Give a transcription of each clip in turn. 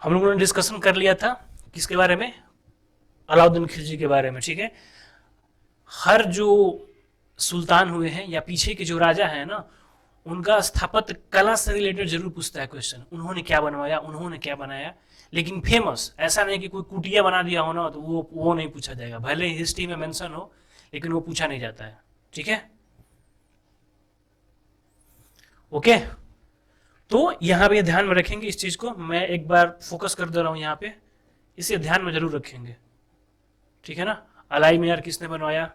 हम लोगों ने डिस्कशन कर लिया था किसके बारे में, अलाउद्दीन खिलजी के बारे में, ठीक है। हर जो सुल्तान हुए हैं या पीछे के जो राजा हैं ना, उनका स्थापत्य कला से रिलेटेड जरूर पूछता है क्वेश्चन, उन्होंने क्या बनवाया, उन्होंने क्या बनाया। लेकिन फेमस ऐसा नहीं कि कोई कुटिया बना दिया हो ना, तो वो नहीं पूछा जाएगा, भले हिस्ट्री में मेंशन हो लेकिन वो पूछा नहीं जाता है, ठीक है। ओके, तो यहां पे ध्यान में रखेंगे इस चीज को, मैं एक बार फोकस कर दे रहा हूं यहाँ पे, इसे ध्यान में जरूर रखेंगे, ठीक है ना। अलाई मीनार किसने बनवाया,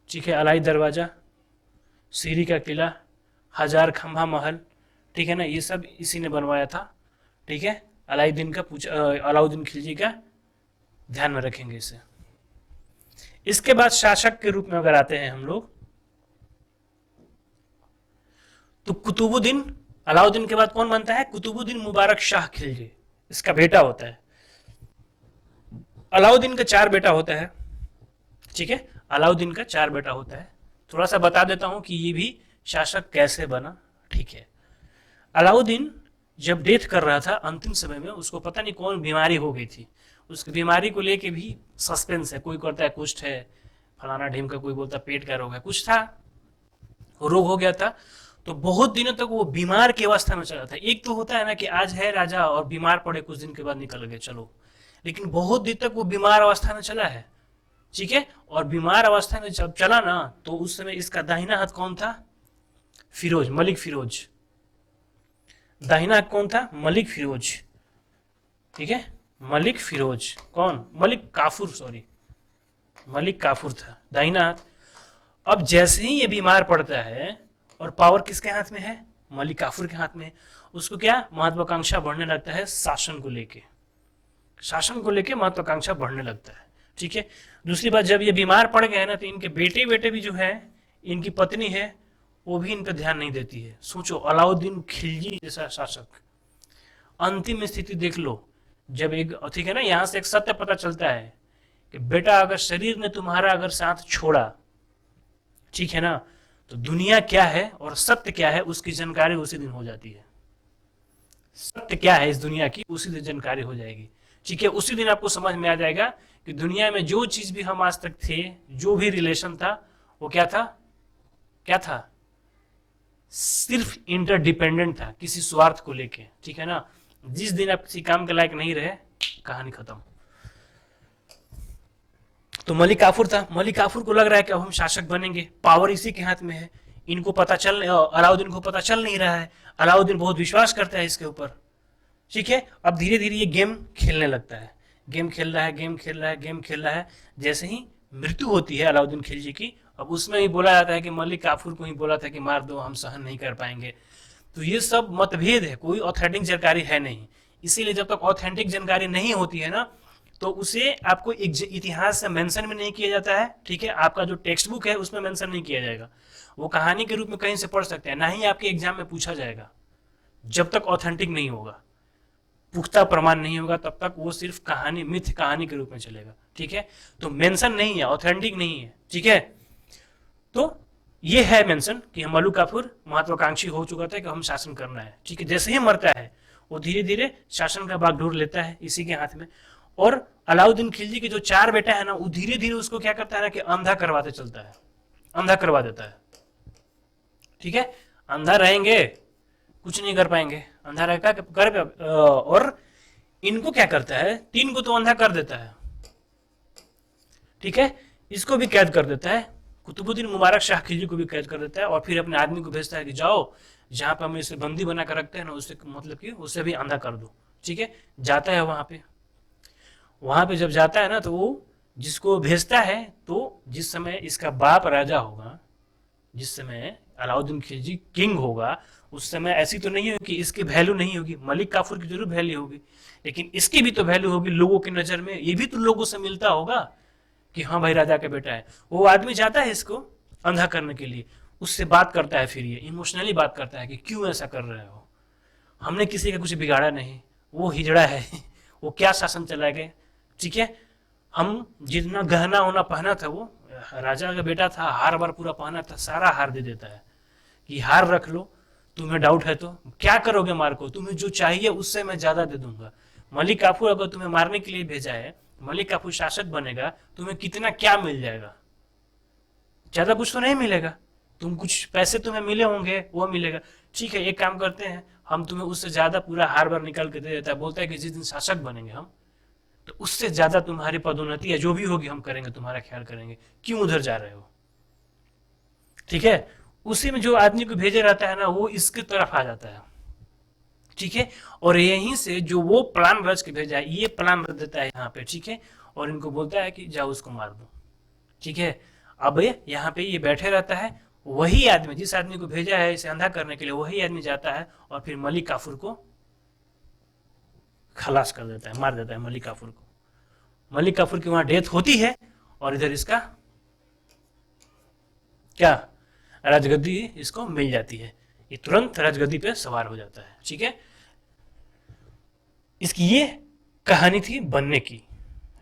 ठीक है, अलाई दरवाजा, सीरी का किला, हजार खंभा महल, ठीक है ना, ये सब इसी ने बनवाया था, ठीक है। अलाउद्दीन खिलजी का ध्यान में रखेंगे इसे। इसके बाद शासक के रूप में अगर आते हैं हम लोग, तो कुतुबुद्दीन, अलाउद्दीन के बाद कौन बनता है, कुतुबुद्दीन मुबारक शाह खिलजी, इसका बेटा होता है। अलाउद्दीन का 4 बेटा होता है, ठीक है, अलाउद्दीन का 4 बेटा होता है। थोड़ा सा बता देता हूं कि ये भी शासक कैसे बना, ठीक है। अलाउद्दीन जब डेथ कर रहा था अंतिम समय में, उसको पता नहीं कौन बीमारी हो गई थी, उसकी बीमारी को लेके भी सस्पेंस है, कोई कहता है कुष्ठ है, फलाना ढीम का, कोई बोलता पेट का रोग है, कुछ था, रोग हो गया था। तो बहुत दिनों तक वो बीमार की अवस्था में चला था। एक तो होता है ना कि आज है राजा और बीमार पड़े, कुछ दिन के बाद निकल गए, चलो, लेकिन बहुत दिन तक वो बीमार अवस्था में चला है, ठीक है। और बीमार अवस्था में जब चला ना, तो उस समय इसका दाहिना हाथ कौन था, फिरोज, मलिक फिरोज, दाहिना हाथ कौन था, मलिक फिरोज, ठीक है, मलिक फिरोज, कौन, मलिक काफूर, सॉरी, मलिक काफूर था दाहिना हाथ। अब जैसे ही ये बीमार पड़ता है और पावर किसके हाथ में है, मलिक काफूर के हाथ में, उसको क्या महत्वाकांक्षा बढ़ने लगता है, शासन को लेके, शासन को लेके महत्वाकांक्षा बढ़ने लगता है, ठीक है। दूसरी बात, जब ये बीमार पड़ गए ना, तो इनके बेटे बेटे भी जो है, इनकी पत्नी है, वो भी इन पर ध्यान नहीं देती है। सोचो, अलाउद्दीन खिलजी जैसा शासक, अंतिम स्थिति देख लो। जब एक, ठीक है ना, यहां से एक सत्य पता चलता है कि बेटा अगर शरीर ने तुम्हारा अगर साथ छोड़ा, ठीक है ना, तो दुनिया क्या है और सत्य क्या है उसकी जानकारी उसी दिन हो जाती है। सत्य क्या है इस दुनिया की, उसी दिन जानकारी हो जाएगी, ठीक है। उसी दिन आपको समझ में आ जाएगा कि दुनिया में जो चीज भी हम आज तक थे, जो भी रिलेशन था, वो क्या था, क्या था, सिर्फ इंटरडिपेंडेंट था, किसी स्वार्थ को लेके, ठीक है ना। जिस दिन आप किसी काम के लायक नहीं रहे, कहानी खत्म। तो मलिक काफूर था, मलिक काफूर को लग रहा है कि अब हम शासक बनेंगे, पावर इसी के हाथ में है, इनको पता चल, अलाउद्दीन को पता चल नहीं रहा है, अलाउद्दीन बहुत विश्वास करता है इसके ऊपर, ठीक है। अब धीरे धीरे ये गेम खेलने लगता है, गेम खेल रहा है, गेम खेल रहा है, गेम खेल रहा है। जैसे ही मृत्यु होती है अलाउद्दीन खिलजी की, अब उसमें ही बोला जाता है कि मलिक काफूर को ही बोला था कि मार दो, हम सहन नहीं कर पाएंगे। तो ये सब मतभेद है, कोई ऑथेंटिक जानकारी है नहीं। इसीलिए जब तक ऑथेंटिक जानकारी नहीं होती है ना, तो उसे आपको इतिहास से मेंशन भी नहीं किया जाता है, ठीक है। आपका जो टेक्स्ट बुक है उसमें मेंशन नहीं किया जाएगा, वो कहानी के रूप में कहीं से पढ़ सकते हैं, ना ही आपके एग्जाम में पूछा जाएगा। जब तक ऑथेंटिक नहीं होगा, पुख्ता प्रमाण नहीं होगा, तब तक वो सिर्फ कहानी, मिथ कहानी के रूप में चलेगा, ठीक है। तो मेंशन नहीं है, ऑथेंटिक नहीं है, ठीक है। तो ये है मेंशन कि मलिक काफूर महत्वाकांक्षी हो चुका था कि हम शासन करना है, ठीक है। जैसे ही मरता है वो धीरे धीरे शासन का बागडोर लेता है इसी के हाथ में। और अलाउद्दीन खिलजी के जो 4 बेटा है ना, वो धीरे धीरे उसको क्या करता है ना कि अंधा करवाते चलता है, अंधा करवा देता है, ठीक है। अंधा रहेंगे कुछ नहीं कर पाएंगे, अंधा रहेगा कर, और इनको क्या करता है, 3 को तो अंधा कर देता है, ठीक है। इसको भी कैद कर देता है, कुतुबुद्दीन मुबारक शाह खिलजी को भी कैद कर देता है, और फिर अपने आदमी को भेजता है कि जाओ जहां पे हम इसे बंदी बना कर रखते हैं ना, उससे मतलब कि उसे भी अंधा कर दो, ठीक है। जाता है वहां पे, वहां पे जब जाता है ना, तो वो जिसको भेजता है, तो जिस समय इसका बाप राजा होगा, जिस समय अलाउद्दीन खिलजी किंग होगा, उस समय ऐसी तो नहीं होगी कि इसकी वैल्यू नहीं होगी, मलिक काफूर की जरूर वैल्यू होगी, लेकिन इसकी भी तो वैल्यू होगी लोगों की नजर में, ये भी तो लोगों से मिलता होगा कि हाँ भाई राजा का बेटा है। वो आदमी जाता है इसको अंधा करने के लिए, उससे बात करता है, फिर ये इमोशनली बात करता है कि क्यों ऐसा कर रहे हो, हमने किसी का कुछ बिगाड़ा नहीं, वो हिजड़ा है वो क्या शासन चलाएगा, ठीक है। हम जितना गहना होना पहना था, वो राजा का बेटा था, हार बार पूरा पहना था, सारा हार दे देता है कि हार रख लो, तुम्हें डाउट है तो क्या करोगे मार को? तुम्हें जो चाहिए उससे मैं ज्यादा दे दूंगा। मलिक काफूर अगर तुम्हें मारने के लिए भेजा है, मलिक काफूर शासक बनेगा, तुम्हें कितना क्या मिल जाएगा? ज्यादा कुछ तो नहीं मिलेगा। तुम कुछ पैसे तुम्हें मिले होंगे, वो मिलेगा। ठीक है, एक काम करते हैं, हम तुम्हें उससे ज्यादा पूरा हार बार निकाल के दे देता है। बोलता है कि जिस दिन शासक बनेंगे हम, तो उससे ज्यादा तुम्हारी पदोन्नति या जो भी होगी हम करेंगे, तुम्हारा ख्याल करेंगे। क्यों उधर जा रहे हो? ठीक है, उसी में जो आदमी को भेजे रहता है ना, वो इसके तरफ आ जाता है। ठीक है, और यहीं से जो वो प्लान रच के भेजा है, ये प्लान रच देता है यहाँ पे। ठीक है, और इनको बोलता है कि जाओ उसको मार दो। ठीक है, अब यहाँ पे ये बैठे रहता है। वही आदमी, जिस आदमी को भेजा है इसे अंधा करने के लिए, वही आदमी जाता है और फिर मलिक काफूर को खलास कर देता है, मार देता है मलिक काफूर को। मलिक काफूर की वहां डेथ होती है और इधर इसका क्या, राजगद्दी इसको मिल जाती है। ये तुरंत राजगद्दी पे सवार हो जाता है। ठीक है, इसकी ये कहानी थी बनने की,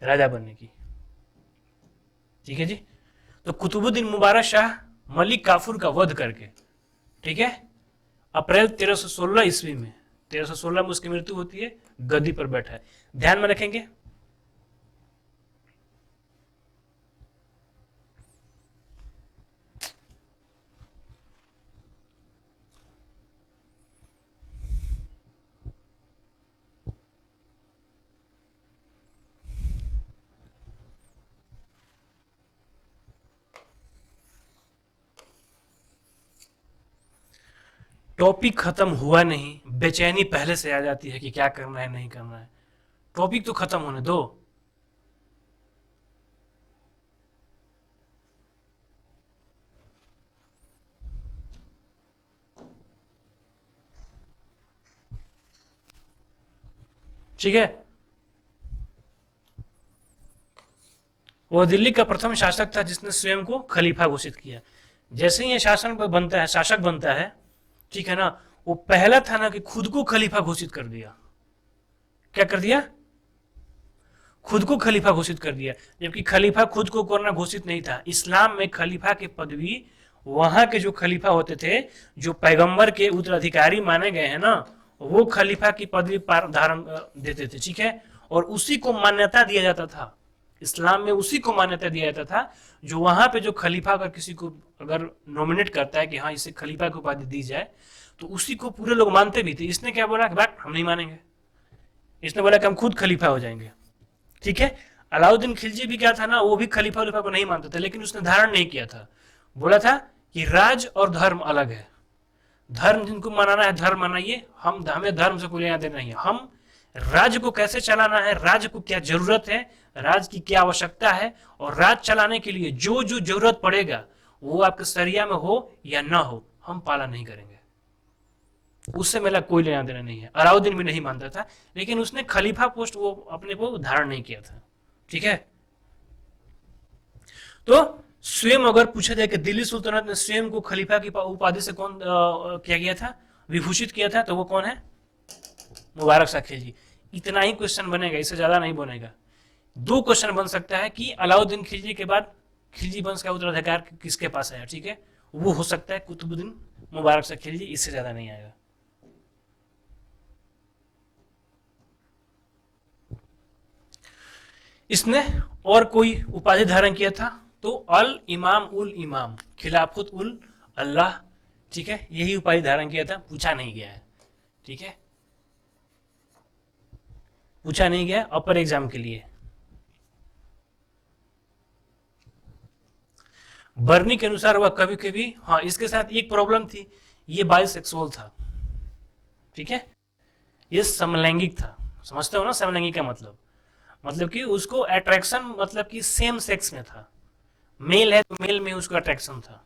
राजा बनने की। ठीक है जी, तो कुतुबुद्दीन मुबारक शाह मलिक काफूर का वध करके, ठीक है, अप्रैल 1316 ईस्वी में, 1316 में उसकी मृत्यु होती है, गद्दी पर बैठा है। ध्यान में रखेंगे, टॉपिक खत्म हुआ नहीं, बेचैनी पहले से आ जाती है कि क्या करना है नहीं करना है। टॉपिक तो खत्म होने दो। ठीक है, वह दिल्ली का प्रथम शासक था जिसने स्वयं को खलीफा घोषित किया। जैसे ही ये शासन बनता है, शासक बनता है, ठीक है ना, वो पहला था ना कि खुद को खलीफा घोषित कर दिया। क्या कर दिया? खुद को खलीफा घोषित कर दिया। जबकि खलीफा खुद को करना घोषित नहीं था। इस्लाम में खलीफा की पदवी वहां के जो खलीफा होते थे, जो पैगंबर के उत्तराधिकारी माने गए हैं ना, वो खलीफा की पदवी धारण देते थे। ठीक है, और उसी को मान्यता दिया जाता था। इस्लाम में उसी को मान्यता दिया जाता था, जो वहां पे जो खलीफा अगर किसी को अगर नॉमिनेट करता है कि हाँ इसे खलीफा की उपाधि दी जाए, तो उसी को पूरे लोग मानते भी थे। इसने क्या बोला कि बात हम नहीं मानेंगे, इसने बोला कि हम खुद खलीफा हो जाएंगे। ठीक है, अलाउद्दीन खिलजी भी क्या था ना, वो भी खलीफा उलीफा को नहीं मानता था, लेकिन उसने धारण नहीं किया था। बोला था कि राज और धर्म अलग है। धर्म जिनको मनाना है धर्म मनाइए, हमें धर्म से कोई लेना देना नहीं है। हम राज्य को कैसे चलाना है, राज्य को क्या जरूरत है, राज्य की क्या आवश्यकता है, और राज्य चलाने के लिए जो जो जरूरत पड़ेगा वो आपके शरिया में हो या ना हो, हम पालन नहीं करेंगे। उससे मेरा कोई लेना देना नहीं है। अलाउद्दीन भी नहीं मानता था, लेकिन उसने खलीफा पोस्ट वो अपने को धारण नहीं किया था। ठीक है, तो स्वयं अगर पूछा जाए कि दिल्ली सुल्तानत ने स्वयं को खलीफा की उपाधि से कौन किया गया था, विभूषित किया था, तो वो कौन है? मुबारक शाह खिलजी। इतना ही क्वेश्चन बनेगा, इससे ज्यादा नहीं बनेगा। 2 क्वेश्चन बन सकता है कि अलाउद्दीन खिलजी के बाद खिलजी वंश का उत्तराधिकार किसके पास आया। ठीक है, वो हो सकता है कुतुबुद्दीन मुबारक शाह खिलजी, इससे ज्यादा नहीं आएगा। इसने और कोई उपाधि धारण किया था तो अल इमाम उल इमाम, खिलाफत उल अल्लाह। ठीक है, यही उपाधि धारण किया था। पूछा नहीं गया है। ठीक है, पूछा नहीं गया अपर एग्जाम के लिए। बर्नी के अनुसार वह कभी कभी, हाँ इसके साथ एक प्रॉब्लम थी, ये बाइसेक्सुअल था। ठीक है, ये समलैंगिक था। समझते हो ना समलैंगिक का मतलब कि उसको अट्रैक्शन, मतलब कि सेम सेक्स में था। मेल है तो मेल में उसको अट्रैक्शन था।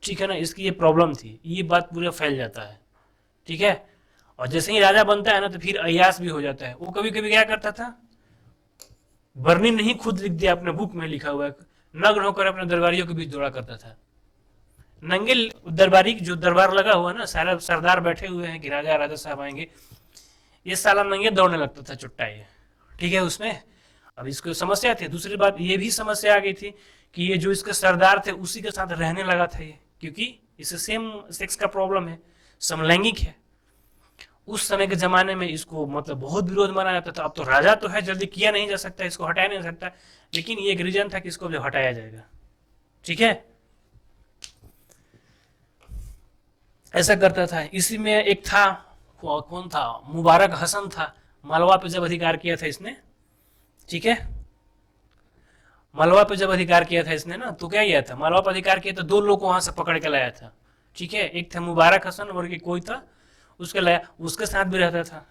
ठीक है ना, इसकी ये प्रॉब्लम थी। ये बात पूरा फैल जाता है। ठीक है, और जैसे ही राजा बनता है ना, तो फिर अयास भी हो जाता है। वो कभी कभी क्या करता था, बर्नी ने ही खुद लिख दिया, अपने बुक में लिखा हुआ है, नग्न होकर अपने दरबारियों के बीच दौड़ा करता था। नंगे दरबारी, जो दरबार लगा हुआ ना, सारा सरदार बैठे हुए हैं कि राजा राजा साहब आएंगे, ये साला नंगे दौड़ने लगता था, चुट्टा ये। ठीक है, उसमें अब इसको समस्या थी। दूसरी बात ये भी समस्या आ गई थी कि ये जो इसके सरदार थे उसी के साथ रहने लगा था ये, क्योंकि इसे सेम सेक्स का प्रॉब्लम है। समलैंगिक है। उस समय के जमाने में इसको मतलब बहुत विरोध माना जाता था। अब तो राजा तो है, जल्दी किया नहीं जा सकता, इसको हटाया नहीं जा सकता, लेकिन ये एक रीजन था कि इसको जो हटाया जाएगा। ठीक है, ऐसा करता था। इसी में एक था, कौन था, मुबारक हसन था, मालवा पे जब अधिकार किया था इसने। ठीक है, मालवा पे जब अधिकार किया था इसने ना, तो क्या किया था, मालवा पर अधिकार किया तो दो लोग को वहां से पकड़ के लाया था। ठीक है, एक था मुबारक हसन और एक कोई था, उसके लाया, उसके साथ भी रहता था।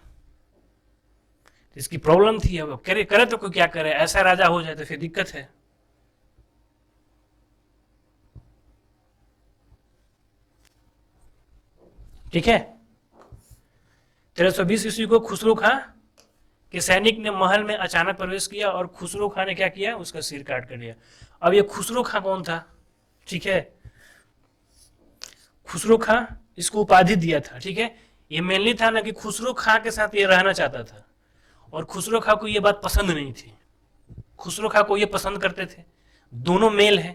इसकी प्रॉब्लम थी। अब करे करे तो कोई क्या करे, ऐसा राजा हो जाए तो फिर दिक्कत है। ठीक है, 1320 ईस्वी को खुसरो खां के सैनिक ने महल में अचानक प्रवेश किया और खुसरो खां ने क्या किया, उसका सिर काट कर दिया। अब ये खुसरो खां कौन था? ठीक है, खुसरो खां इसको उपाधि दिया था। ठीक है, ये मेनली था ना कि खुसरो खां के साथ ये रहना चाहता था, और खुसरो खां को ये बात पसंद नहीं थी। खुसरो खां को ये पसंद करते थे, दोनों मेल है,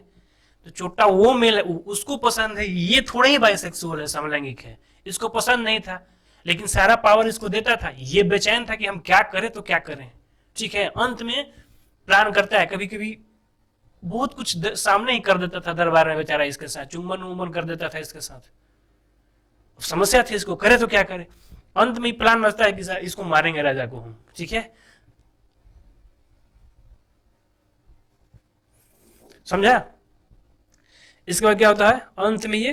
तो छोटा वो मेल है, उसको पसंद है, ये थोड़ा ही बाइसेक्सुअल है, समलैंगिक है, इसको पसंद नहीं था, लेकिन सारा पावर इसको देता था। ये बेचैन था कि हम क्या करें तो क्या करें। ठीक है, अंत में प्लान करता है, कभी कभी बहुत कुछ सामने ही कर देता था दरबार में बेचारा, इसके साथ चुम्बन उम्बन कर देता था इसके साथ। समस्या थी, इसको करे तो क्या करे। अंत में प्लान बचता है कि इसको मारेंगे राजा को हम। ठीक है, समझा? इसके बाद क्या होता है, अंत में ये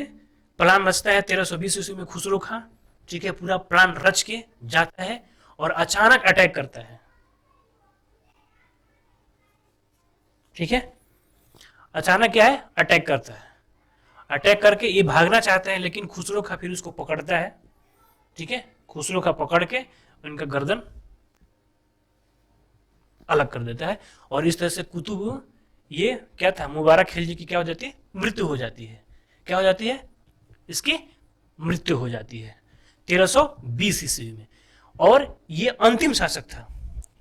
प्लान रचता है 1320 ईस्वी में खुसरो खां। ठीक है, पूरा प्लान रच के जाता है और अचानक अटैक करता है। ठीक है, अचानक क्या है, अटैक करता है। अटैक करके ये भागना चाहते हैं, लेकिन खुसरो खां फिर उसको पकड़ता है। ठीक है, खुसरो खां पकड़ के उनका गर्दन अलग कर देता है, और इस तरह से कुतुब, ये क्या था, मुबारक खिलजी की क्या हो जाती है, मृत्यु हो जाती है। क्या हो जाती है, इसकी मृत्यु हो जाती है 1320 ईस्वी में। और ये अंतिम शासक था।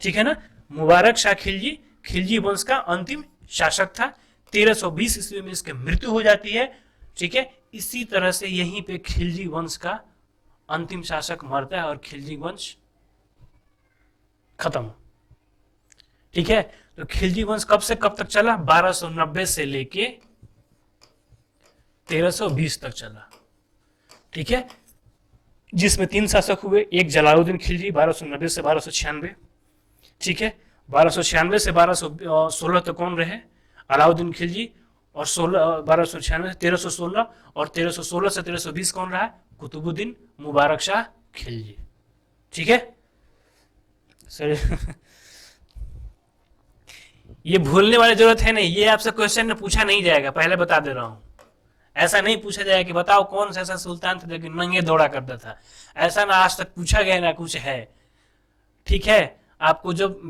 ठीक है ना, मुबारक शाह खिलजी, खिलजी वंश का अंतिम शासक था। 1320 ईस्वी में इसकी मृत्यु हो जाती है। ठीक है, इसी तरह से यहीं पे खिलजी वंश का अंतिम शासक मरता है और खिलजी वंश खत्म। ठीक है, तो खिलजी वंश कब से कब तक चला, 1290 से लेके 1320 तक चला। ठीक है, जिसमें 3 शासक हुए, एक जलालुद्दीन खिलजी 1290 से 1296। ठीक है, 1296 से 1216 तक कौन रहे, अलाउद्दीन खिलजी, और 1296 1316, और 1316 से 1320 कौन रहा, कुतुबुद्दीन मुबारक शाह खिलजी। ठीक है सर, ये भूलने वाली जरूरत है नहीं, ये आपसे क्वेश्चन में पूछा नहीं जाएगा, पहले बता दे रहा हूं। ऐसा नहीं पूछा जाएगा कि बताओ कौन सा ऐसा सुल्तान था जो नंगे दौड़ा करता था, ऐसा ना आज तक पूछा गया ना कुछ है। ठीक है, आपको जब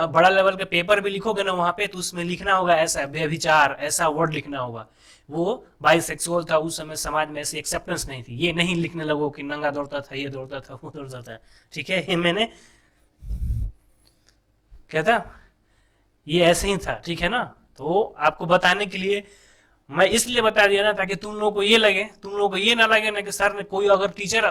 बड़ा लेवल का पेपर भी लिखोगे ना वहां पे, तो उसमें लिखना होगा ऐसा व्यभिचार, ऐसा वर्ड लिखना होगा। वो बाइसेक्सुअल था, उस समय समाज में ऐसी एक्सेप्टेंस नहीं थी, ये नहीं लिखने लगो कि नंगा दौड़ता था, ये दौड़ता था, वो दौड़ता था। ठीक है, ये मैंने क्या था, ये ऐसे ही था। ठीक है ना, तो आपको बताने के लिए मैं इसलिए बता दिया ना, ताकि तुम लोगों को ये लगे, तुम लोगों को ये ना लगे ना कि सर ने कोई, अगर टीचर,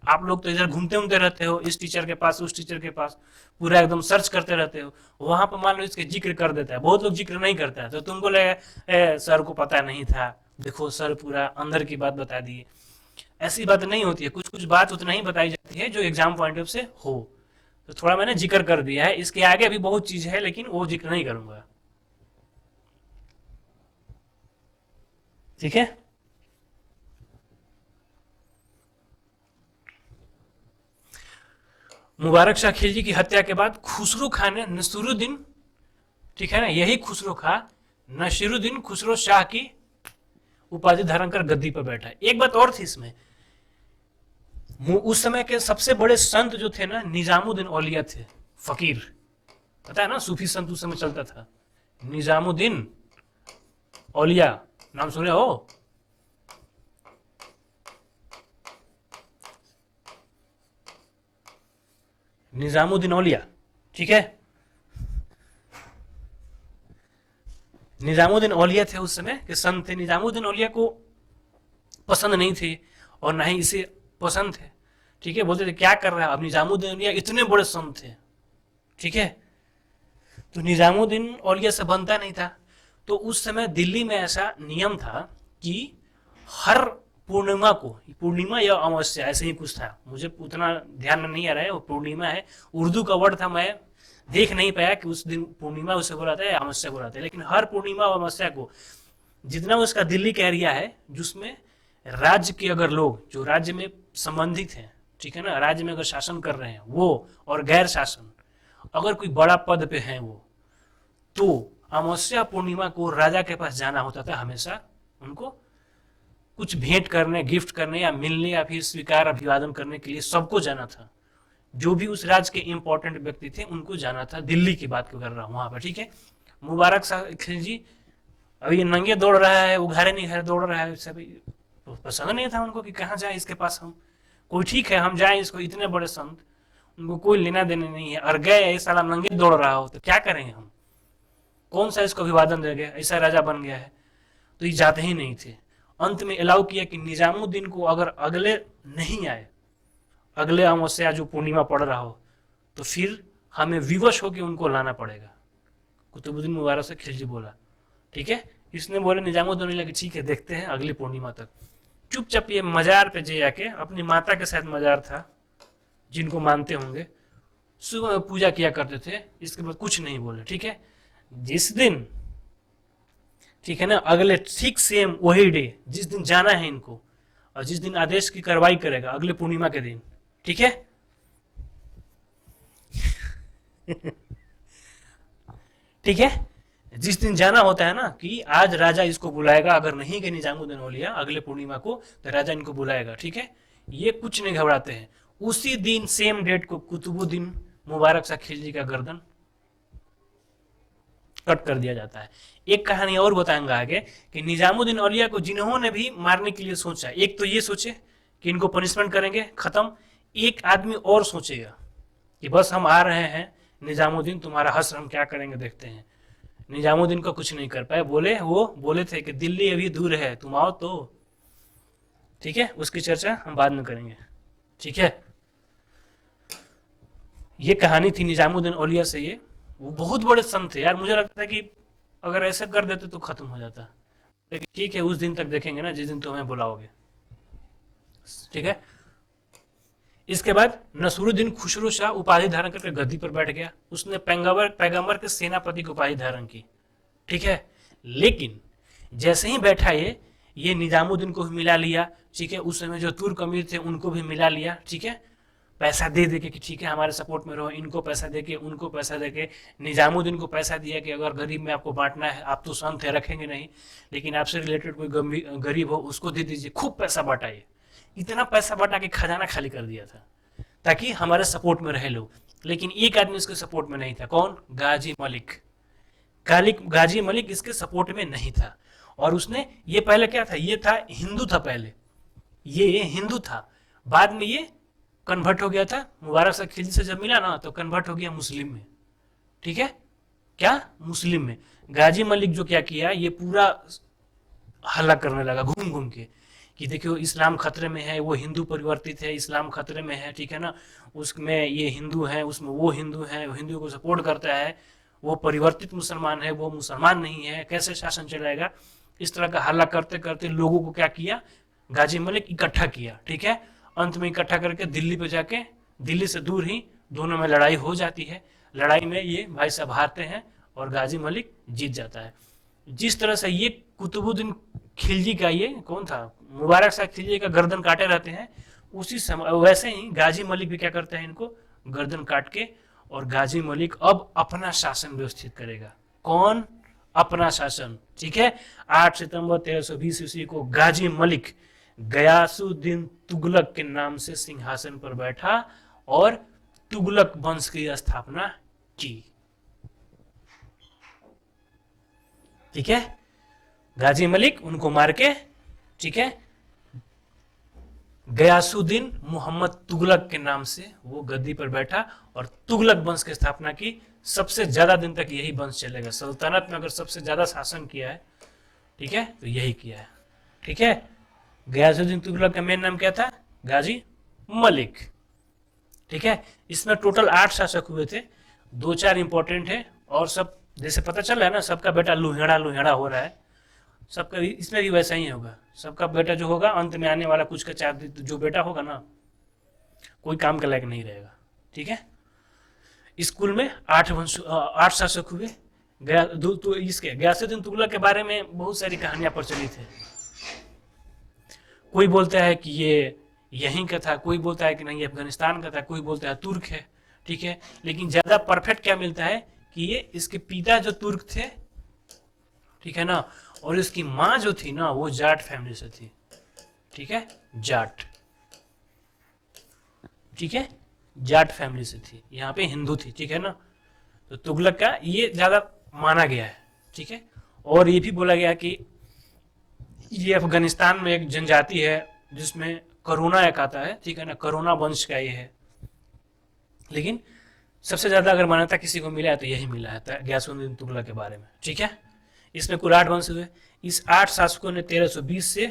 आप लोग तो इधर घूमते घूमते रहते हो, इस टीचर के पास उस टीचर के पास, पूरा एकदम सर्च करते रहते हो, वहां पर मान लो इसके जिक्र कर देता है, बहुत लोग जिक्र नहीं करता है, तो तुमको लगेगा सर को पता नहीं था, देखो सर पूरा अंदर की बात बता दिए। ऐसी बात नहीं होती है, कुछ कुछ बात उतना ही बताई जाती है जो एग्जाम पॉइंट ऑफ से हो। तो थोड़ा मैंने जिक्र कर दिया है, इसके आगे भी बहुत चीज है, लेकिन वो जिक्र नहीं करूंगा। ठीक है, मुबारक शाह खिलजी की हत्या के बाद खुसरो खां ने नसीरुद्दीन, ठीक है ना, यही खुसरो खां नसीरुद्दीन खुसरो शाह की उपाधि धारण कर गद्दी पर बैठा। एक बात और थी इसमें, उस समय के सबसे बड़े संत जो थे ना, निजामुद्दीन औलिया थे, फकीर, पता है ना, सूफी संत उस समय चलता था, निजामुद्दीन औलिया, नाम सुने हो? निजामुद्दीन औलिया, ठीक है, निजामुद्दीन औलिया थे उस समय के संत थे। निजामुद्दीन औलिया को पसंद नहीं थे, और ना ही इसे पसंद थे, ठीक है। बोलते थे क्या कर रहा है, अब निजामुद्दीन औलिया इतने बड़े संत थे, ठीक है। तो निजामुद्दीन औलिया से बनता नहीं था। तो उस समय दिल्ली में ऐसा नियम था कि हर पूर्णिमा को, पूर्णिमा या अमावस्या ऐसे ही कुछ था, मुझे उतना ध्यान में नहीं आ रहा है, वो पूर्णिमा है, उर्दू का वर्ड था, मैं देख नहीं पाया कि उस दिन पूर्णिमा उसे बुलाता है या अमावस्या बुलाता है, लेकिन हर पूर्णिमा और अमावस्या को जितना उसका दिल्ली का एरिया है जिसमें राज्य के अगर लोग जो राज्य में संबंधित हैं, ठीक है ना, राज्य में अगर शासन कर रहे हैं वो और गैर शासन अगर कोई बड़ा पद पे है वो, तो अमावस्या पूर्णिमा को राजा के पास जाना होता था हमेशा, उनको कुछ भेंट करने, गिफ्ट करने या मिलने या फिर स्वीकार अभिवादन करने के लिए सबको जाना था। जो भी उस राज्य के इंपॉर्टेंट व्यक्ति थे उनको जाना था। दिल्ली की बात कर रहा हूँ वहां पर, ठीक है। मुबारक शाह खिलजी अभी ये नंगे दौड़ रहा है, उघारे नहीं घरे दौड़ रहा है, सभी पसंद नहीं था उनको कि कहाँ जाए इसके पास हम, कोई ठीक है हम जाए इसको, इतने बड़े संत, उनको कोई लेना देना नहीं है, और गए साला नंगे दौड़ रहा हो तो क्या करेंगे हम, कौन सा इसको अभिवादन देंगे, ऐसा राजा बन गया है। तो ये जाते ही नहीं थे। अंत में अलाउ किया कि निजामुद्दीन को अगर अगले नहीं आए, अगले अमावस्या जो पूर्णिमा पड़ रहा हो, तो फिर हमें विवश होकर उनको लाना पड़ेगा। कुतुबुद्दीन मुबारक से खिलजी बोला, ठीक है। इसने बोले निजामुद्दीन लगे ठीक है देखते हैं अगली पूर्णिमा तक। चुपचाप ये मजार पे जे आके, अपनी माता के साथ मजार था जिनको मानते होंगे, सुबह में पूजा किया करते थे, इसके बाद कुछ नहीं बोले, ठीक है। जिस दिन, ठीक है ना, अगले ठीक सेम वही डे जिस दिन जाना है इनको और जिस दिन आदेश की कार्रवाई करेगा अगले पूर्णिमा के दिन, ठीक है। ठीक है, जिस दिन जाना होता है ना कि आज राजा इसको बुलाएगा, अगर नहीं गए निजामुद्दीन औलिया अगले पूर्णिमा को तो राजा इनको बुलाएगा, ठीक है। ये कुछ नहीं घबराते हैं। उसी दिन सेम डेट को कुतुबुद्दीन मुबारक शाह खिलजी का गर्दन कट कर दिया जाता है। एक कहानी और बताएंगा आगे कि निजामुद्दीन औलिया को जिन्होंने भी मारने के लिए सोचा, एक तो ये सोचे कि इनको पनिशमेंट करेंगे खत्म, एक आदमी और सोचेगा कि बस हम आ रहे हैं निजामुद्दीन, तुम्हारा हश्र हम क्या करेंगे देखते हैं। निजामुद्दीन को कुछ नहीं कर पाए, वो बोले थे कि दिल्ली अभी दूर है, तुम आओ तो, ठीक है। उसकी चर्चा हम बाद में करेंगे, ठीक है। ये कहानी थी निजामुद्दीन औलिया से। ये वो बहुत बड़े संत थे यार, मुझे लगता है कि अगर ऐसे कर देते तो खत्म हो जाता, लेकिन ठीक है उस दिन तक देखेंगे ना जिस दिन तुम्हें बुलाओगे, ठीक है। इसके बाद नसरुद्दीन खुसरो शाह उपाधि धारण करके गद्दी पर बैठ गया। उसने पैगंबर के सेनापति की उपाधि धारण की, ठीक है। लेकिन जैसे ही बैठा ये निजामुद्दीन को भी मिला लिया, ठीक है। उस समय जो तुर्क अमीर थे उनको भी मिला लिया, ठीक है। पैसा दे दे के कि ठीक है हमारे सपोर्ट में रहो, इनको पैसा दे के उनको पैसा दे के, निजामुद्दीन को पैसा दिया कि अगर गरीब में आपको बांटना है, आप तो संत है रखेंगे नहीं, लेकिन आपसे रिलेटेड कोई गरीब हो उसको दे दीजिए, खूब पैसा बांटाइए। इतना पैसा बांटा के खजाना खाली कर दिया था ताकि हमारे सपोर्ट में रहे लोग। लेकिन एक आदमी इसके सपोर्ट में नहीं था, कौन? गाजी मलिक। गाजी मलिक इसके सपोर्ट में नहीं था। और उसने, ये पहले क्या था, ये था हिंदू था, पहले ये हिंदू था, बाद में ये कन्वर्ट हो गया था। मुबारक शाह खिलजी से जब मिला ना तो कन्वर्ट हो गया मुस्लिम में, ठीक है। क्या? मुस्लिम में। गाजी मलिक जो क्या किया, ये पूरा हल्ला करने लगा घूम घूम के कि देखियो इस्लाम खतरे में है, वो हिंदू परिवर्तित है, इस्लाम खतरे में है, ठीक है ना। उसमें ये हिंदू है, उसमें वो हिंदू है, वो हिंदू को सपोर्ट करता है, वो परिवर्तित मुसलमान है, वो मुसलमान नहीं है, कैसे शासन चलेगा। इस तरह का हल्ला करते करते लोगों को क्या किया, गाजी मलिक इकट्ठा किया, ठीक है। अंत में इकट्ठा करके दिल्ली पे जाके, दिल्ली से दूर ही दोनों में लड़ाई हो जाती है। लड़ाई में ये भाई साहब हारते हैं और गाजी मलिक जीत जाता है। जिस तरह से ये कुतुबुद्दीन खिलजी का, ये कौन था, मुबारक शाह खिलजी का गर्दन काटे रहते हैं, उसी समय वैसे ही गाजी मलिक भी क्या करते हैं, इनको गर्दन काट के, और गाजी मलिक अब अपना शासन व्यवस्थित करेगा। कौन? अपना शासन, ठीक है। 8 सितंबर 1320 ईस्वी को गाजी मलिक गयासुद्दीन तुगलक के नाम से सिंहासन पर बैठा और तुगलक वंश की स्थापना की, ठीक है। गाजी मलिक उनको मार के, ठीक है, गयासुद्दीन मोहम्मद तुगलक के नाम से वो गद्दी पर बैठा और तुगलक वंश की स्थापना की। सबसे ज्यादा दिन तक यही वंश चलेगा। सल्तनत में अगर सबसे ज्यादा शासन किया है, ठीक है, तो यही किया है, ठीक है। गयासुद्दीन तुगलक का मेन नाम क्या था? गाजी मलिक। ठीक है, इसमें टोटल 8 शासक हुए थे, 2-4 इंपॉर्टेंट है, और सब जैसे पता चल रहा है ना, सबका बेटा लुहेड़ा लुहेड़ा हो रहा है, सबका भी इसमें भी वैसा ही होगा। सबका बेटा जो होगा अंत में आने वाला कुछ का चार जो बेटा होगा ना, कोई काम के लायक नहीं रहेगा। ठीक है, स्कूल में 8 शासक हुए। तो इसके गयासुद्दीन तुगलक के बारे में बहुत सारी कहानियां प्रचलित है। कोई बोलता है कि ये यहीं का था, कोई बोलता है कि नहीं अफगानिस्तान का था, कोई बोलता है तुर्क है। ठीक है, लेकिन ज्यादा परफेक्ट क्या मिलता है कि ये इसके पिता जो तुर्क थे, ठीक है ना, और इसकी माँ जो थी ना वो जाट फैमिली से थी। ठीक है, जाट, ठीक है, जाट फैमिली से थी, यहाँ पे हिंदू थी। ठीक है ना, तो तुगलक का ये ज्यादा माना गया है। ठीक है, और ये भी बोला गया कि ये अफगानिस्तान में एक जनजाति है जिसमें करोना एक आता है। ठीक है ना, करोना वंश का ये है, लेकिन सबसे ज्यादा अगर मान्यता किसी को मिला है तो यही मिला है गयासुद्दीन तुगलक के बारे में। ठीक है, इसमें कुल 8 वंश हुए। इस 8 शासकों ने 1320 से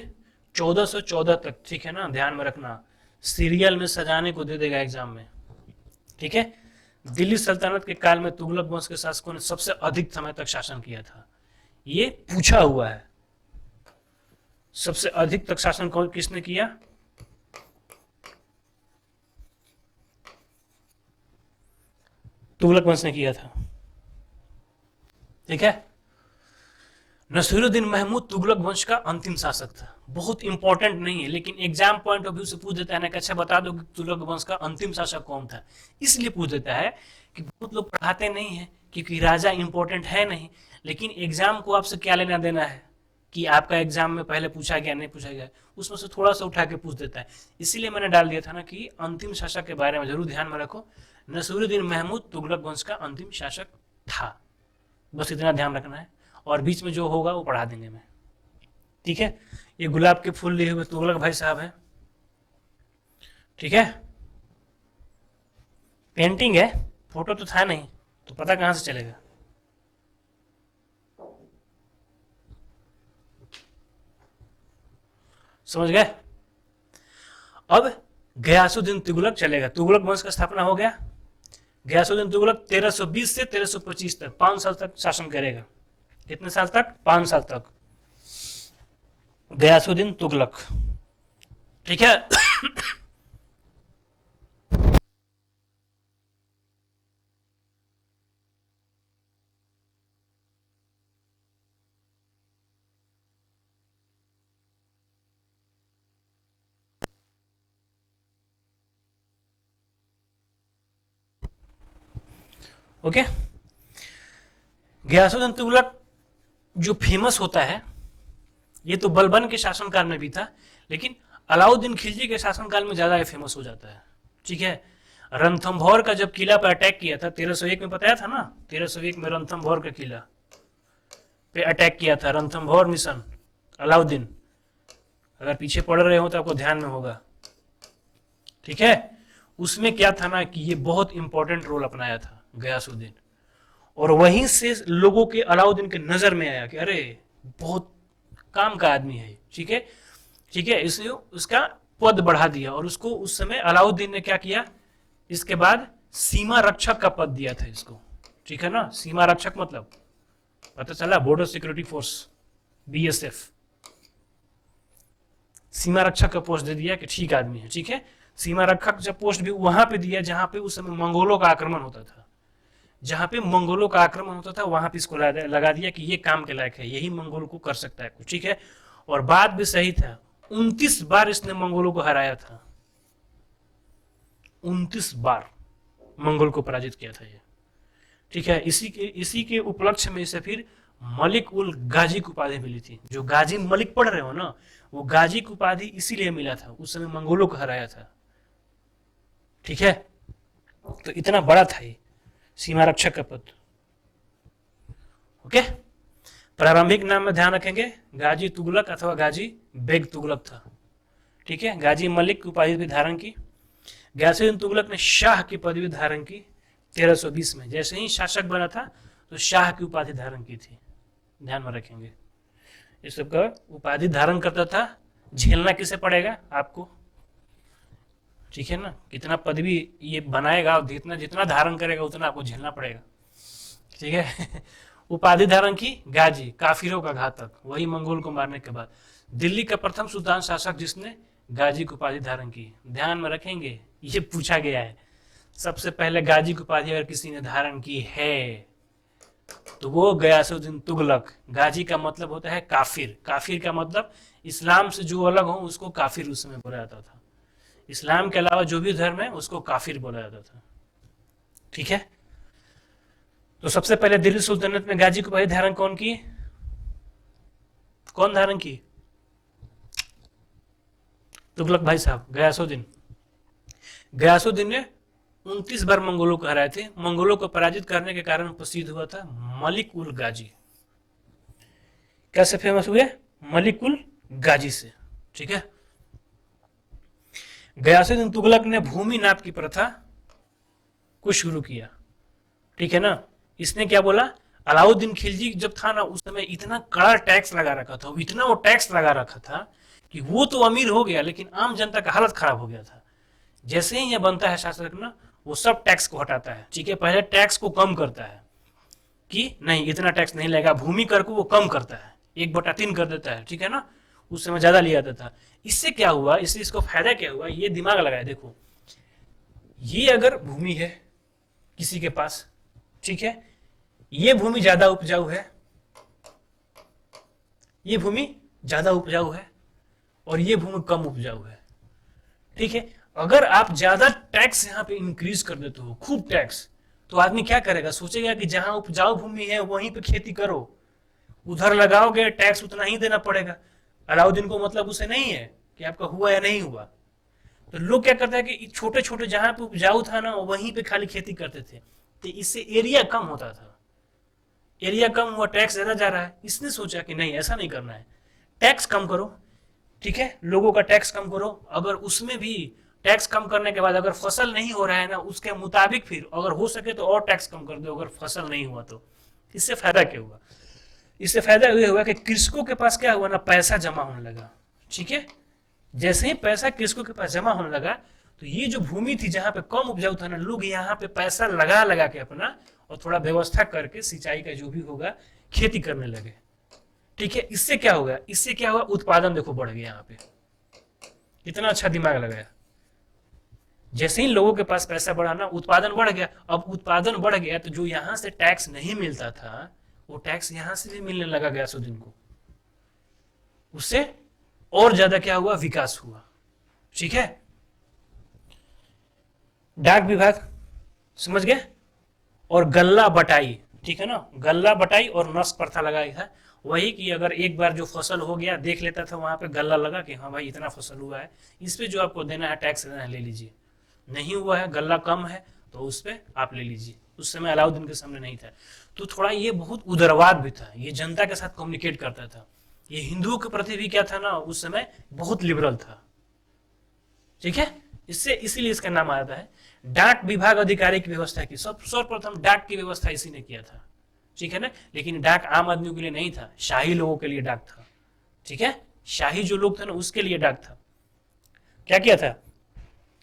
1414 तक, ठीक है ना, ध्यान में रखना, सीरियल में सजाने को दे देगा एग्जाम में। ठीक है, दिल्ली सल्तनत के काल में तुगलक वंश के शासकों ने सबसे अधिक समय तक शासन किया था। ये पूछा हुआ है, सबसे अधिक तक शासन कौन किसने किया? तुगलक वंश ने किया था। ठीक है, नसीरुद्दीन महमूद तुगलक वंश का अंतिम शासक था। बहुत इंपॉर्टेंट नहीं है, लेकिन एग्जाम पॉइंट ऑफ व्यू से पूछ देता है ना कि अच्छा बता दो कि तुगलक वंश का अंतिम शासक कौन था। इसलिए पूछ देता है कि बहुत लोग पढ़ाते नहीं है, क्योंकि राजा इंपॉर्टेंट है नहीं, लेकिन एग्जाम को आपसे क्या लेना देना है कि आपका एग्जाम में पहले पूछा गया नहीं पूछा गया, उसमें से थोड़ा सा उठा के पूछ देता है। इसीलिए मैंने डाल दिया था ना कि अंतिम शासक के बारे में जरूर ध्यान में रखो। नसीरुद्दीन महमूद तुगलक वंश का अंतिम शासक था, बस इतना ध्यान रखना है, और बीच में जो होगा वो पढ़ा देंगे मैं। ठीक है, ये गुलाब के फूल लिए हुए तुगलक भाई साहब हैं। ठीक है, पेंटिंग है, फोटो तो था नहीं, तो पता कहां से चलेगा। समझ गए? अब गयासुद्दीन तुगलक चलेगा। तुगलक वंश का स्थापना हो गया। गयासुद्दीन तुगलक 1320 से 1325 तक 5 साल तक शासन करेगा। कितने साल तक? 5 साल तक गयासुद्दीन तुगलक। ठीक है, ओके। गयासुद्दीन तुगलक जो फेमस होता है, ये तो बलबन के शासनकाल में भी था, लेकिन अलाउद्दीन खिलजी के शासनकाल में ज्यादा फेमस हो जाता है। ठीक है, रणथंभौर का जब किला पर अटैक किया था 1301 में, बताया था ना, 1301 में रणथंभौर का किला पे अटैक किया था, रणथंभौर मिशन, अलाउद्दीन। अगर पीछे पढ़ रहे हो तो आपको ध्यान में होगा। ठीक है, उसमें क्या था ना कि ये बहुत इंपॉर्टेंट रोल अपनाया था गयासुद्दीन, और वहीं से लोगों के अलाउद्दीन के नजर में आया कि अरे बहुत काम का आदमी है। ठीक है, ठीक है, इसलिए उसका पद बढ़ा दिया, और उसको उस समय अलाउद्दीन ने क्या किया, इसके बाद सीमा रक्षक का पद दिया था इसको। ठीक है ना, सीमा रक्षक मतलब पता चला बॉर्डर सिक्योरिटी फोर्स, बीएसएफ, सीमा रक्षक का पोस्ट दे दिया कि ठीक आदमी है। ठीक है, सीमा रक्षक जब पोस्ट भी वहां पे दिया जहां पे उस समय मंगोलों का आक्रमण होता था, जहां पे मंगोलों का आक्रमण होता था वहां पे इसको लगा दिया कि ये काम के लायक है, यही मंगोल को कर सकता है कुछ। ठीक है, और बात भी सही था, 29 बार इसने मंगोलों को हराया था, 29 बार मंगोल को पराजित किया था ये। ठीक है, इसी के उपलक्ष्य में इसे फिर मलिक उल गाजी की उपाधि मिली थी। जो गाजी मलिक पढ़ रहे हो ना, वो गाजी की उपाधि इसीलिए मिला था, उस समय मंगोलों को हराया था। ठीक है, तो इतना बड़ा था ये सीमा रक्षक का पद। ओके, प्रारंभिक नाम में ध्यान रखेंगे गाजी तुगलक अथवा गाजी बेग तुगलक था। ठीक है, गाजी मलिक की उपाधि भी धारण की। गयासुद्दीन तुगलक ने शाह की पदवी धारण की 1320 में, जैसे ही शासक बना था तो शाह की उपाधि धारण की थी, ध्यान में रखेंगे। इस सबका उपाधि धारण करता था, झेलना किसे पड़ेगा आपको, ठीक है ना, कितना पदवी ये बनाएगा और जितना जितना धारण करेगा उतना आपको झेलना पड़ेगा, ठीक है। उपाधि धारण की गाजी, काफिरों का घातक, वही मंगोल को मारने के बाद। दिल्ली का प्रथम सुल्तान शासक जिसने गाजी की उपाधि धारण की, ध्यान में रखेंगे ये पूछा गया है। सबसे पहले गाजी की उपाधि अगर किसी ने धारण की है तो वो गयासुद्दीन तुगलक। गाजी का मतलब होता है काफिर, काफिर का मतलब इस्लाम से जो अलग हो उसको काफिर उस समय बोला जाता था। इस्लाम के अलावा जो भी धर्म है उसको काफिर बोला जाता था, ठीक है। तो सबसे पहले दिल्ली सुल्तानत में गाजी की उपाधि धारण कौन की, कौन धारण की? तुगलक भाई साहब, गयासुद्दीन। गयासुद्दीन ने 29 बार मंगोलों को हराए थे। मंगोलों को पराजित करने के कारण प्रसिद्ध हुआ था मलिक उल गाजी। कैसे फेमस हुए? मलिक उल गाजी से, ठीक है। गयासुद्दीन तुगलक ने भूमि नाप की प्रथा को शुरू किया, ठीक है ना। इसने क्या बोला, अलाउद्दीन खिलजी जब था ना उस समय इतना कड़ा टैक्स लगा रखा था, इतना वो टैक्स लगा रखा था कि वो तो अमीर हो गया लेकिन आम जनता का हालत खराब हो गया था। जैसे ही यह बनता है शासक ना, वो सब टैक्स को हटाता है, ठीक है। पहले टैक्स को कम करता है कि नहीं इतना टैक्स नहीं लगेगा, भूमि कर को वो कम करता है, 1/3 कर देता है, ठीक है ना। उस समय ज्यादा लिया जाता था। इससे क्या हुआ, इससे इसको फायदा क्या हुआ, ये दिमाग लगाए देखो। ये अगर भूमि है किसी के पास, ठीक है, ये भूमि ज्यादा उपजाऊ है, ये भूमि ज्यादा उपजाऊ है और ये भूमि कम उपजाऊ है, ठीक है। अगर आप ज्यादा टैक्स यहां पे इंक्रीज कर देते हो, खूब टैक्स, तो आदमी क्या करेगा, सोचेगा कि जहां उपजाऊ भूमि है वहीं पे खेती करो, उधर लगाओगे टैक्स उतना ही देना पड़ेगा। अलाउद्दीन को मतलब उसे नहीं है कि आपका हुआ या नहीं हुआ। तो लोग क्या करते हैं कि छोटे छोटे जहां पे उपजाऊ था ना वहीं पे खाली खेती करते थे, तो इससे एरिया कम होता था। एरिया कम हुआ, टैक्स ज्यादा जा रहा है। इसने सोचा कि नहीं ऐसा नहीं करना है, टैक्स कम करो, ठीक है, लोगों का टैक्स कम करो। अगर उसमें भी टैक्स कम करने के बाद अगर फसल नहीं हो रहा है ना उसके मुताबिक फिर अगर हो सके तो और टैक्स कम कर दो, अगर फसल नहीं हुआ तो। इससे फायदा क्या हुआ, इससे फायदा ये हुआ कि कृषकों के पास क्या हुआ ना, पैसा जमा होने लगा, ठीक है। जैसे ही पैसा कृषकों के पास जमा होने लगा तो ये जो भूमि थी जहां पे कम उपजाऊ था ना, लोग यहाँ पे पैसा लगा लगा के अपना और थोड़ा व्यवस्था करके सिंचाई का जो भी होगा खेती करने लगे, ठीक है। इससे क्या होगा, इससे क्या हुआ, उत्पादन देखो बढ़ गया। यहाँ पे कितना अच्छा दिमाग लगाया। जैसे ही लोगों के पास पैसा बढ़ा ना, उत्पादन बढ़ गया। अब उत्पादन बढ़ गया तो जो यहां से टैक्स नहीं मिलता था वो टैक्स यहां से भी मिलने लगा गयासुद्दीन को। उससे और ज्यादा क्या हुआ, विकास हुआ, ठीक है। डाक विभाग समझ गए, और गल्ला बटाई, ठीक है ना, गल्ला बटाई और नस्क प्रथा लगाई था। वही कि अगर एक बार जो फसल हो गया देख लेता था वहां पे गल्ला लगा कि हाँ भाई इतना फसल हुआ है, इस पे जो आपको देना है टैक्स देना है ले लीजिए, नहीं हुआ है गल्ला कम है तो उस पे आप ले लीजिए। उस समय अलाउद्दीन के सामने नहीं था, तो थोड़ा ये बहुत उदारवाद भी था, ये जनता के साथ कम्युनिकेट करता था। ये हिंदुओं के प्रति भी क्या था ना उस समय बहुत लिबरल था, ठीक है। इससे इसीलिए इसका नाम आता है। डाक विभाग अधिकारी की व्यवस्था की, सर्वप्रथम डाक की व्यवस्था इसी ने किया था, ठीक है ना। लेकिन डाक आम आदमियों के लिए नहीं था, शाही लोगों के लिए डाक था, ठीक है। शाही जो लोग थे ना उसके लिए डाक था। क्या किया था,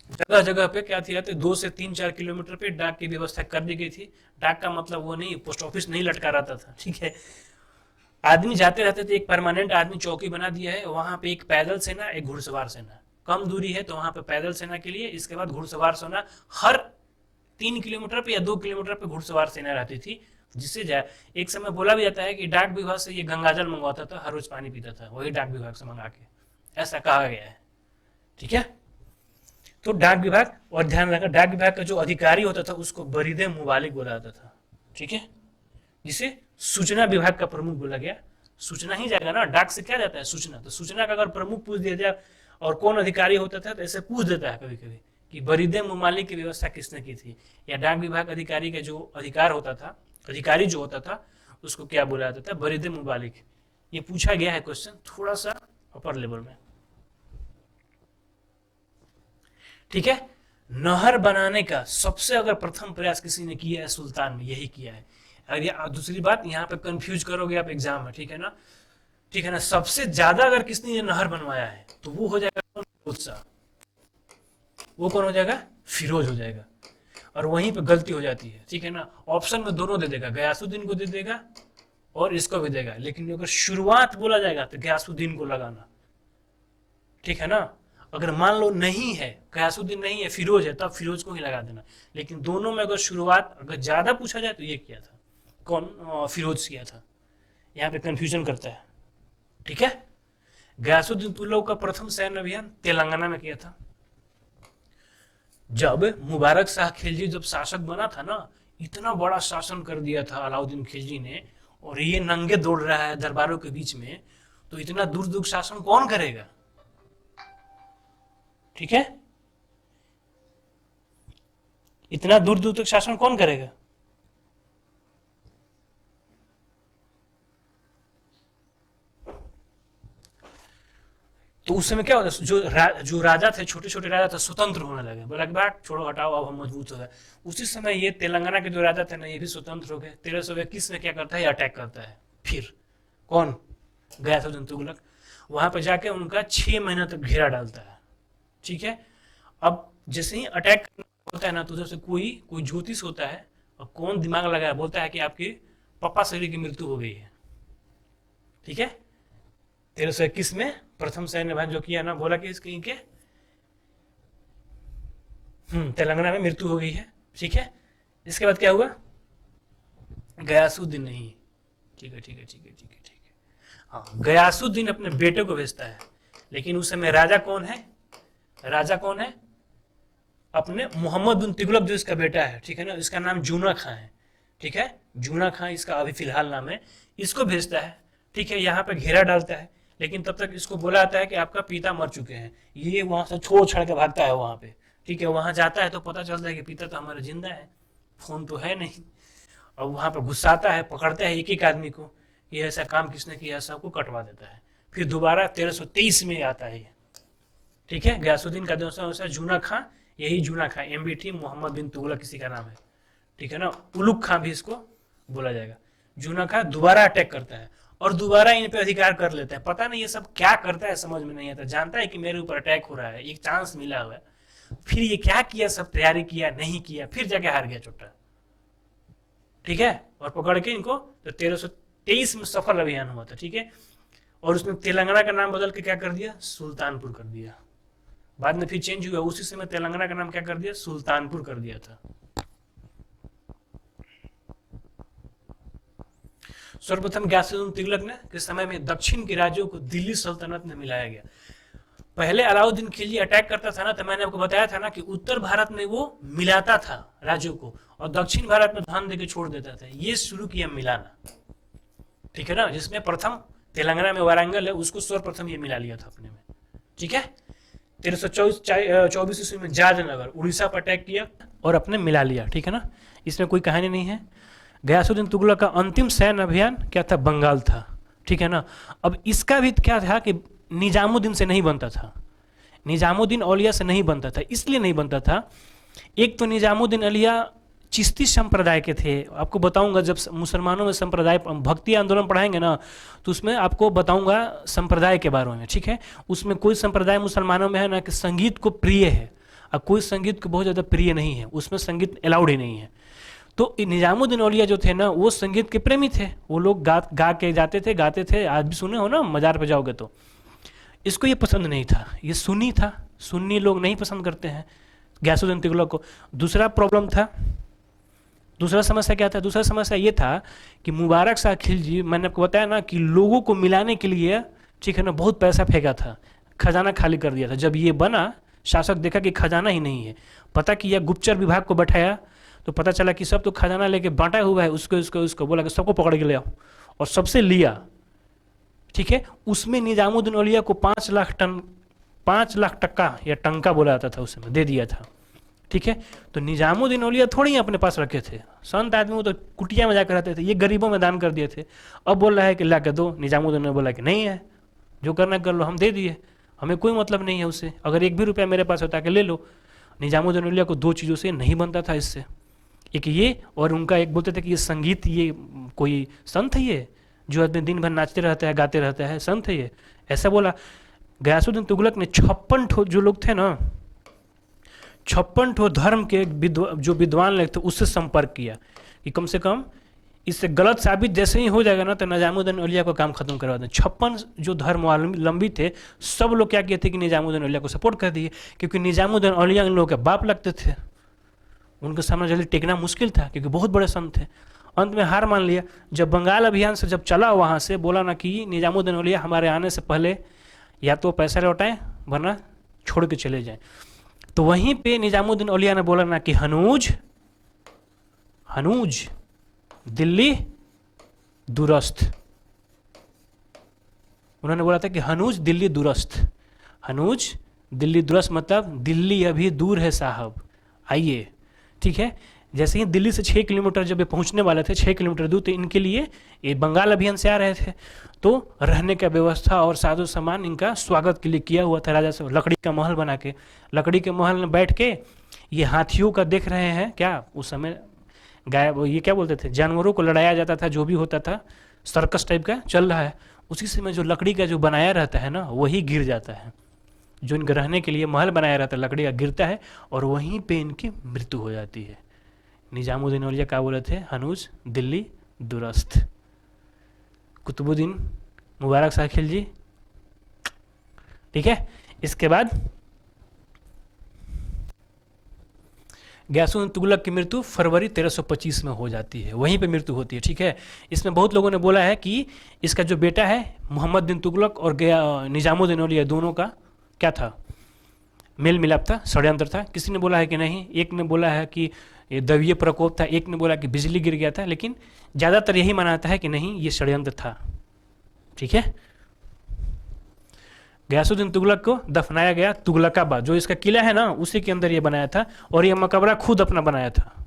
जगह जगह पे क्या थी, 2 से 3-4 किलोमीटर पे डाक की व्यवस्था कर दी गई थी। डाक का मतलब वो नहीं पोस्ट ऑफिस नहीं लटका रहता था, ठीक है। आदमी जाते रहते थे, एक परमानेंट आदमी चौकी बना दिया है, वहां पे एक पैदल सेना एक घुड़सवार सेना, कम दूरी है तो वहां पे पैदल सेना के लिए, इसके बाद घुड़सवार सेना हर 3 किलोमीटर पे या 2 किलोमीटर पे घुड़सवार सेना रहती थी। जिससे जाए, एक समय बोला भी जाता है कि डाक विभाग से ये गंगाजल मंगवाता था, हर रोज पानी पीता था वही डाक विभाग से मंगा के, ऐसा कहा गया है, ठीक है। तो डाक विभाग, और ध्यान रखना डाक विभाग का जो अधिकारी होता था उसको बरीदे मुबालिक बोला जाता था, ठीक है, जिसे सूचना विभाग का प्रमुख बोला गया। सूचना ही जाएगा ना, डाक से क्या जाता है सूचना, तो सूचना का अगर प्रमुख पूछ दिया जाए और कौन अधिकारी होता था तो ऐसे पूछ देता है कभी कभी कि बरीदे मुबालिक की व्यवस्था किसने की थी, या डाक विभाग अधिकारी का जो अधिकार होता था, अधिकारी जो होता था उसको क्या बोला जाता था, बरीदे मुबालिक। ये पूछा गया है क्वेश्चन थोड़ा सा अपर लेवल में, ठीक है। नहर बनाने का सबसे अगर प्रथम प्रयास किसी ने किया है सुल्तान ने यही किया है। अगर दूसरी बात यहाँ पे कंफ्यूज करोगे आप एग्जाम में, ठीक है ना, ठीक है ना। सबसे ज्यादा अगर किसने ये नहर बनवाया है तो वो हो जाएगा फिरोज शाह। वो कौन हो जाएगा? फिरोज हो जाएगा। और वहीं पे गलती हो जाती है, ठीक है ना। ऑप्शन में दोनों दे देगा, गयासुद्दीन को दे देगा और इसको भी देगा, लेकिन अगर शुरुआत बोला जाएगा तो गयासुद्दीन को लगाना, ठीक है ना। अगर मान लो नहीं है, गयासुद्दीन नहीं है, फिरोज है, तब फिरोज को ही लगा देना। लेकिन दोनों में अगर शुरुआत अगर ज्यादा पूछा जाए तो ये किया था कौन? फिरोज किया था। यहाँ पे कंफ्यूजन करता है, ठीक है। गयासुद्दीन तुगलक का प्रथम सैन्य अभियान तेलंगाना में किया था। जब मुबारक शाह खिलजी जब शासक बना था ना, इतना बड़ा शासन कर दिया था अलाउद्दीन खिलजी ने, और ये नंगे दौड़ रहा है दरबारों के बीच में, तो इतना दूर दूर शासन कौन करेगा, ठीक है। इतना दूर दूर तक शासन कौन करेगा? तो उस समय क्या होता है, जो राजा थे, छोटे छोटे राजा थे, स्वतंत्र होने लगे, बोला कि बात छोड़ो, हटाओ, अब हम मजबूत हो गए। उसी समय ये तेलंगाना के जो राजा थे ना, ये भी स्वतंत्र हो गए। 1321 में क्या करता है, ये अटैक करता है। फिर कौन? गयासुद्दीन तुगलक। वहां पर जाके उनका 6 महीना तक घेरा डालता है, ठीक है। अब जैसे ही अटैक होता है ना, तो उधर से कोई ज्योतिष होता है, और कौन दिमाग लगाया, बोलता है कि आपकी पप्पा शरीर की मृत्यु हो गई है, ठीक है। 1321 में प्रथम सैन्य अभियान जो किया ना, बोला कि इसके इनके तेलंगाना में मृत्यु हो गई है, ठीक है। इसके बाद क्या हुआ? गयासुद्दीन नहीं, ठीक है, ठीक है, ठीक है, ठीक है, ठीक है, हाँ, गयासुद्दीन अपने बेटे को भेजता है। लेकिन उस समय राजा कौन है? राजा कौन है? अपने मोहम्मद बिन तुगलक, जो इसका बेटा है, ठीक है ना। इसका नाम जूना खां है, ठीक है। जूना खां इसका अभी फिलहाल नाम है। इसको भेजता है, ठीक है। यहाँ पे घेरा डालता है, लेकिन तब तक इसको बोला जाता है कि आपका पिता मर चुके हैं। ये वहां से छोड़ छाड़ के भागता है वहां पे, ठीक है। वहां जाता है तो पता चलता है कि पिता तो हमारे जिंदा है, फोन तो है नहीं। और वहां पे गुस्साता है, पकड़ता है एक एक आदमी को, ये ऐसा काम किसने किया, सबको कटवा देता है। फिर दोबारा 1323 में आता है, ठीक है। गयासुद्दीन का दूसरा जूना खां, यही जूना खां, MBT मोहम्मद बिन तुगलक किसी का नाम है, ठीक है ना। उलुग खां भी इसको बोला जाएगा। जूना खां दोबारा अटैक करता है और दोबारा इन पे अधिकार कर लेता है। पता नहीं ये सब क्या करता है, समझ में नहीं आता। जानता है कि मेरे ऊपर अटैक हो रहा है, एक चांस मिला हुआ है, फिर ये क्या किया, सब तैयारी किया, नहीं किया, फिर जाके हार गया चुट्टा, ठीक है। और पकड़ के इनको तो 1323 में सफल अभियान हुआ था, ठीक है। और उसमें तेलंगाना का नाम बदल के क्या कर दिया, सुल्तानपुर कर दिया। बाद में फिर चेंज हुआ, उसी समय तेलंगाना का नाम क्या कर दिया, सुल्तानपुर कर दिया था। सर्वप्रथम गयासुद्दीन तुगलक ने के समय में दक्षिण के राज्यों को दिल्ली सल्तनत में मिलाया गया। पहले अलाउद्दीन खिलजी अटैक करता था ना, तो मैंने आपको बताया था ना कि उत्तर भारत में वो मिलाता था राज्यों को, और दक्षिण भारत में धन देके छोड़ देता था। ये शुरू किया मिलाना, ठीक है ना। जिसमें प्रथम तेलंगाना में वारंगल है, उसको सर्वप्रथम ये मिला लिया था अपने में, ठीक है। 1324 ईस्वी में जाजनगर उड़ीसा पर अटैक किया और अपने मिला लिया, ठीक है ना। इसमें कोई कहानी नहीं है। गयासुद्दीन तुगलक का अंतिम सैन्य अभियान क्या था, बंगाल था, ठीक है ना। अब इसका भी क्या था कि निजामुद्दीन से नहीं बनता था, निजामुद्दीन औलिया से नहीं बनता था। इसलिए नहीं बनता था, एक तो निजामुद्दीन औलिया चिश्ती संप्रदाय के थे। आपको बताऊंगा जब मुसलमानों में संप्रदाय भक्ति आंदोलन पढ़ाएंगे ना, तो उसमें आपको बताऊंगा संप्रदाय के बारे में, ठीक है। उसमें कोई संप्रदाय मुसलमानों में है ना कि संगीत को प्रिय है, और कोई संगीत को बहुत ज़्यादा प्रिय नहीं है, उसमें संगीत अलाउड ही नहीं है। तो निजामुद्दीन औलिया जो थे ना, वो संगीत के प्रेमी थे। वो लोग गा के जाते थे, गाते थे। आज भी सुने हो ना, मजार पे जाओगे तो। इसको ये पसंद नहीं था, ये सुन्नी था, सुन्नी लोग नहीं पसंद करते हैं गयासुद्दीन तुगलक को। दूसरा प्रॉब्लम था, दूसरा समस्या क्या था, दूसरा समस्या ये था कि मुबारक शाह खिलजी, मैंने आपको बताया ना कि लोगों को मिलाने के लिए, ठीक है ना, बहुत पैसा फेंका था, खजाना खाली कर दिया था। जब ये बना, शासक देखा कि खजाना ही नहीं है, पता किया, गुप्तचर विभाग को बैठाया, तो पता चला कि सब तो खजाना लेके बांटा हुआ है। उसको बोला कि सबको पकड़ के ले आओ, और सबसे लिया, ठीक है। उसमें निजामुद्दीन औलिया को 5 लाख टक्का या टंका बोला जाता था, उसमें दे दिया था, ठीक है। तो निजामुद्दीन औलिया थोड़ी अपने पास रखे थे, संत आदमी वो तो कुटिया में जाकर रहते थे, ये गरीबों में दान कर दिए थे। अब बोल रहा है कि ला के दो। निजामुद्दीन ने बोला कि नहीं है, जो करना कर लो, हम दे दिए, हमें कोई मतलब नहीं है उससे, अगर एक भी रुपया मेरे पास होता कि ले लो। निजामुद्दीन औलिया को 2 चीज़ों से नहीं बनता था इससे, एक ये, और उनका एक बोलते थे कि ये संगीत, ये कोई संत है ये जो आदमी दिन भर नाचते रहता है, गाते रहता है, संत है ये, ऐसा बोला। गयासुद्दीन तुगलक ने 56 जो लोग थे ना, 56 ठो धर्म के जो विद्वान लोग थे उससे संपर्क किया कि कम से कम इससे गलत साबित जैसे ही हो जाएगा ना तो निजामुद्दीन औलिया को काम खत्म करवा दें। 56 जो धर्मावलंबी थे सब लोग क्या किए थे कि निजामुद्दीन औलिया को सपोर्ट कर दिए, क्योंकि निजामुद्दीन औलिया इन लोगों के बाप लगते थे, उनके सामने जल्दी टेकना मुश्किल था क्योंकि बहुत बड़े संत थे। अंत में हार मान लिया। जब बंगाल अभियान से जब चला वहाँ से बोला ना कि निजामुद्दीन औलिया हमारे आने से पहले या तो पैसा लौटाएं वरना छोड़ के चले जाएं। तो वहीं पे निजामुद्दीन औलिया ने बोला ना कि हनूज हनूज दिल्ली दुरस्त। उन्होंने बोला था कि हनूज दिल्ली दुरस्त। हनूज दिल्ली दुरस्त मतलब दिल्ली अभी दूर है साहब, आइए। ठीक है, जैसे ही दिल्ली से 6 किलोमीटर जब ये पहुंचने वाले थे, 6 किलोमीटर दूर, तो इनके लिए ये बंगाल अभियान से आ रहे थे, तो रहने का व्यवस्था और साजो सामान इनका स्वागत के लिए किया हुआ था राजा से। लकड़ी का महल बना के, लकड़ी के महल में बैठ के ये हाथियों का देख रहे हैं क्या, उस समय गाय ये क्या बोलते थे, जानवरों को लड़ाया जाता था, जो भी होता था सर्कस टाइप का चल रहा है, उसी समय जो लकड़ी का जो बनाया रहता है ना वही गिर जाता है। जो इनके रहने के लिए महल बनाया रहता है लकड़ी का गिरता है और वहीं पे इनकी मृत्यु हो जाती है। निजामुद्दीन औलिया क्या बोले थे, हनूज दिल्ली दुरस्त। कुतुबुद्दीन मुबारक साखिल जी, ठीक है। इसके बाद गयासुद्दीन तुगलक की मृत्यु फरवरी 1325 में हो जाती है, वहीं पे मृत्यु होती है। ठीक है, इसमें बहुत लोगों ने बोला है कि इसका जो बेटा है मोहम्मद बिन तुगलक और निजामुद्दीन औलिया दोनों का क्या था, मेल मिलाप था, षड्यंत्र था। किसी ने बोला है कि नहीं, एक ने बोला है कि ये दैवीय प्रकोप था, एक ने बोला कि बिजली गिर गया था, लेकिन ज़्यादातर यही मानता है कि नहीं ये षड्यंत्र था। ठीक है, गयासुद्दीन तुगलक को दफनाया गया तुगलकाबाद, जो इसका किला है ना उसी के अंदर ये बनाया था, और ये मकबरा खुद अपना बनाया था।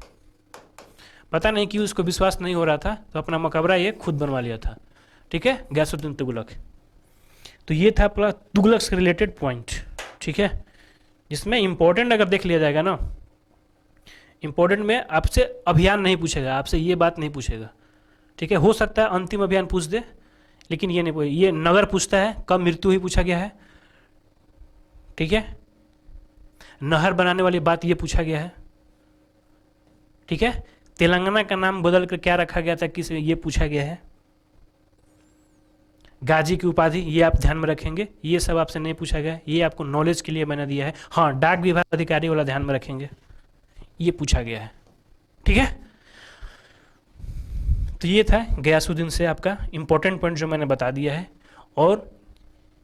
पता नहीं कि उसको विश्वास नहीं हो रहा था तो अपना मकबरा ये खुद बनवा लिया था। ठीक है, गयासुद्दीन तुगलक। तो ये था अपना तुगलक से रिलेटेड पॉइंट। ठीक है, जिसमें इंपॉर्टेंट अगर देख लिया जाएगा ना, इंपॉर्टेंट में आपसे अभियान नहीं पूछेगा, आपसे ये बात नहीं पूछेगा। ठीक है, हो सकता है अंतिम अभियान पूछ दे, लेकिन ये नहीं, ये नगर पूछता है, कब मृत्यु हुई पूछा गया है। ठीक है, नहर बनाने वाली बात ये पूछा गया है। ठीक है, तेलंगाना का नाम बदल कर क्या रखा गया था, किस, ये पूछा गया है। गाजी की उपाधि ये आप ध्यान में रखेंगे, ये सब आपसे नहीं पूछा गया, ये आपको नॉलेज के लिए मैंने दिया है। हाँ, डाक विभाग अधिकारी वाला ध्यान में रखेंगे, ये पूछा गया है। ठीक है, तो ये था गयासुद्दीन से आपका इंपॉर्टेंट पॉइंट जो मैंने बता दिया है। और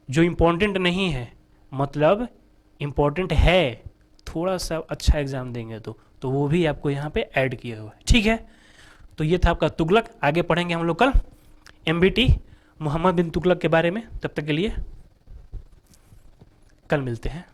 जो इंपॉर्टेंट नहीं है, मतलब इंपॉर्टेंट है, थोड़ा सा अच्छा एग्जाम देंगे तो वो भी आपको यहाँ पे ऐड किया हुआ है। ठीक है, तो ये था आपका तुगलक। आगे पढ़ेंगे हम लोग कल MBT मोहम्मद बिन तुगलक के बारे में। तब तक के लिए कल मिलते हैं।